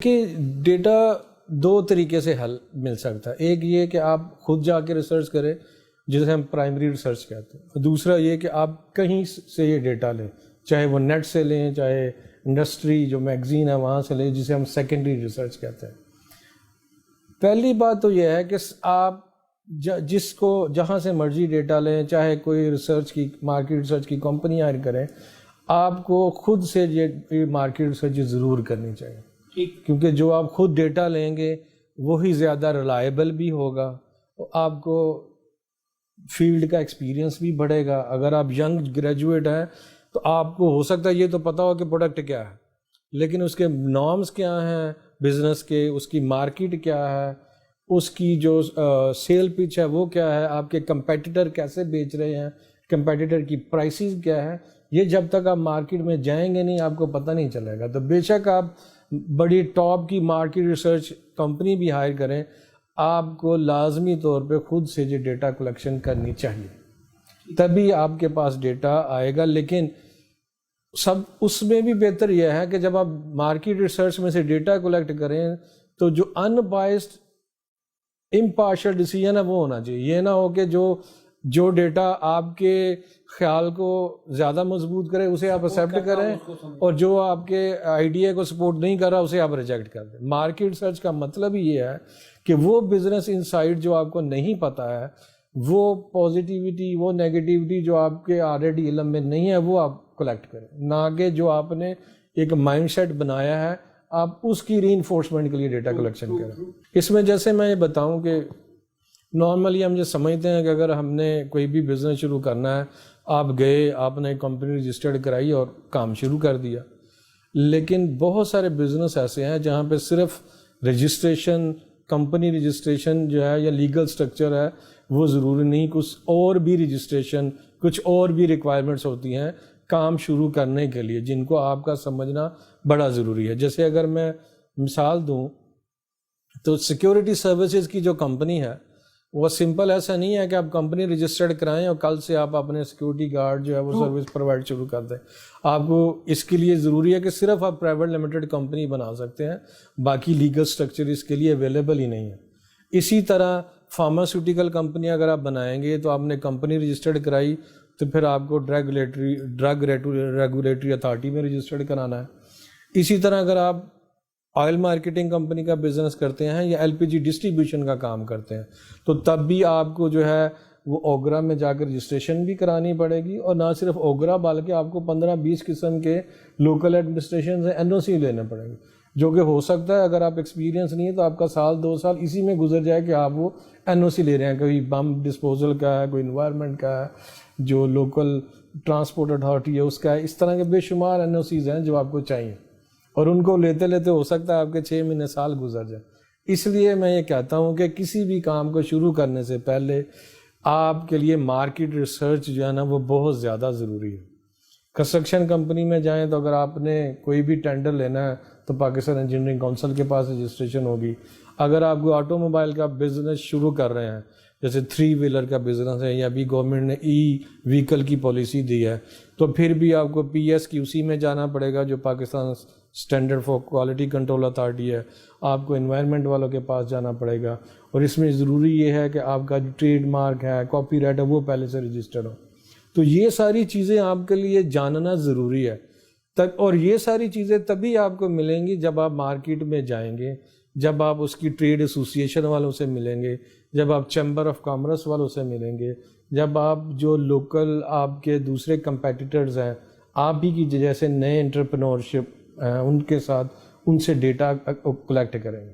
کہ ڈیٹا دو طریقے سے حل مل سکتا ہے. ایک یہ کہ آپ خود جا کے ریسرچ کریں جسے ہم پرائمری ریسرچ کہتے ہیں. دوسرا یہ کہ آپ کہیں سے یہ ڈیٹا لیں، چاہے وہ نیٹ سے لیں، چاہے انڈسٹری جو میگزین ہے وہاں سے لیں، جسے ہم سیکنڈری ریسرچ کہتے ہیں. پہلی بات تو یہ ہے کہ آپ جہاں سے مرضی ڈیٹا لیں، چاہے کوئی ریسرچ کی مارکیٹ ریسرچ کی کمپنی ہائر کریں، آپ کو خود سے یہ مارکیٹ ریسرچ ضرور کرنی چاہیے. کیونکہ جو آپ خود ڈیٹا لیں گے وہی زیادہ ریلائبل بھی ہوگا، آپ کو فیلڈ کا ایکسپیرینس بھی بڑھے گا. اگر آپ ینگ گریجویٹ ہیں تو آپ کو ہو سکتا ہے یہ تو پتہ ہو کہ پروڈکٹ کیا ہے، لیکن اس کے نارمز کیا ہیں بزنس کے، اس کی مارکیٹ کیا ہے، اس کی جو سیل پچ ہے وہ کیا ہے، آپ کے کمپیٹیٹر کیسے بیچ رہے ہیں، کمپیٹیٹر کی پرائسز کیا ہے، یہ جب تک آپ مارکیٹ میں جائیں گے نہیں آپ کو پتہ نہیں چلے گا. تو بے شک آپ بڑی ٹاپ کی مارکیٹ ریسرچ کمپنی بھی ہائر کریں، آپ کو لازمی طور پہ خود سے جو ڈیٹا کلیکشن کرنی چاہیے، تبھی آپ کے پاس ڈیٹا آئے گا. لیکن اس میں بھی بہتر یہ ہے کہ جب آپ مارکیٹ ریسرچ میں سے ڈیٹا کلیکٹ کریں تو جو ان بائسڈ امپارشل ڈیسیژن ہے وہ ہونا چاہیے. یہ نہ ہو کہ جو ڈیٹا آپ کے خیال کو زیادہ مضبوط کرے اسے آپ ایکسیپٹ کریں، اور جو آپ کے آئیڈیا کو سپورٹ نہیں کر رہا اسے آپ ریجیکٹ کر دیں. مارکیٹ ریسرچ کا مطلب ہی یہ ہے کہ وہ بزنس انسائٹ جو آپ کو نہیں پتہ ہے، وہ پازیٹیوٹی، وہ نیگیٹیوٹی جو آپ کے آلریڈی علم میں نہیں ہے وہ آپ کلیکٹ کریں، نہ کہ جو آپ نے ایک مائنڈ سیٹ بنایا ہے آپ اس کی ری انفورسمنٹ کے لیے ڈیٹا کلیکشن کریں. اس میں جیسے میں یہ بتاؤں کہ نارملی ہم یہ سمجھتے ہیں کہ اگر ہم نے کوئی بھی بزنس شروع کرنا ہے، آپ گئے، آپ نے کمپنی رجسٹرڈ کرائی اور کام شروع کر دیا. لیکن بہت سارے بزنس ایسے ہیں جہاں پہ صرف رجسٹریشن، کمپنی رجسٹریشن جو ہے یا لیگل سٹرکچر ہے وہ ضروری نہیں، کچھ اور بھی رجسٹریشن، کچھ اور بھی ریکوائرمنٹس ہوتی ہیں کام شروع کرنے کے لیے جن کو آپ کا سمجھنا بڑا ضروری ہے. جیسے اگر میں مثال دوں تو سیکیورٹی سروسز کی جو کمپنی ہے وہ سمپل ایسا نہیں ہے کہ آپ کمپنی رجسٹرڈ کرائیں اور کل سے آپ اپنے سیکیورٹی گارڈ جو ہے وہ سروس پرووائڈ شروع کر دیں. آپ کو اس کے لیے ضروری ہے کہ صرف آپ پرائیویٹ لمیٹڈ کمپنی بنا سکتے ہیں، باقی لیگل سٹرکچر اس کے لیے اویلیبل ہی نہیں ہے. اسی طرح فارماسیوٹیکل کمپنی اگر آپ بنائیں گے تو آپ نے کمپنی رجسٹرڈ کرائی تو پھر آپ کو ڈرگ ریگولیٹری اتھارٹی میں رجسٹرڈ کرانا ہے. اسی طرح اگر آپ آئل مارکیٹنگ کمپنی کا بزنس کرتے ہیں یا ایل پی جی ڈسٹریبیوشن کا کام کرتے ہیں تو تب بھی آپ کو جو ہے وہ اوگرا میں جا کر رجسٹریشن بھی کرانی پڑے گی، اور نہ صرف اوگرا بلکہ آپ کو 15-20 قسم کے لوکل ایڈمنسٹریشن سے این او سی لینے پڑیں گے، جو کہ ہو سکتا ہے اگر آپ ایکسپیرینس نہیں ہے تو آپ کا 1-2 سال اسی میں گزر جائے کہ آپ وہ این او سی لے رہے ہیں. کوئی بم ڈسپوزل کا ہے، کوئی انوائرمنٹ کا ہے، جو لوکل ٹرانسپورٹ اتھارٹی ہے اس کا ہے. اس طرح کے بے شمار این او سیز ہیں جو آپ کو چاہیے، اور ان کو لیتے لیتے ہو سکتا ہے آپ کے 6 مہینے سال گزر جائے. اس لیے میں یہ کہتا ہوں کہ کسی بھی کام کو شروع کرنے سے پہلے آپ کے لیے مارکیٹ ریسرچ جو ہے نا وہ بہت زیادہ ضروری ہے. کنسٹرکشن کمپنی میں جائیں تو اگر آپ نے کوئی بھی ٹینڈر لینا ہے تو پاکستان انجینئرنگ کونسل کے پاس رجسٹریشن ہوگی. اگر آپ کو آٹو موبائل کا بزنس شروع کر رہے ہیں، جیسے 3 ویلر کا بزنس ہے، یا ابھی گورنمنٹ نے ای وہیکل کی پالیسی دی ہے، تو پھر بھی آپ کو پی ایس کیو سی میں جانا پڑے گا جو Pakistan standard for quality control authority ہے. آپ کو انوائرمنٹ والوں کے پاس جانا پڑے گا، اور اس میں ضروری یہ ہے کہ آپ کا جو ٹریڈ مارک ہے، کاپی رائٹ ہے، وہ پہلے سے رجسٹرڈ ہو. تو یہ ساری چیزیں آپ کے لیے جاننا ضروری ہے. اور یہ ساری چیزیں تبھی آپ کو ملیں گی جب آپ مارکیٹ میں جائیں گے، جب آپ اس کی ٹریڈ ایسوسیشن والوں سے ملیں گے، جب آپ چیمبر آف کامرس والوں سے ملیں گے، جب آپ جو لوکل آپ کے دوسرے کمپیٹیٹرز ہیں، آپ ہی کی جیسے نئے انٹرپرینورشپ ان کے ساتھ ان سے ڈیٹا کلیکٹ کریں گے.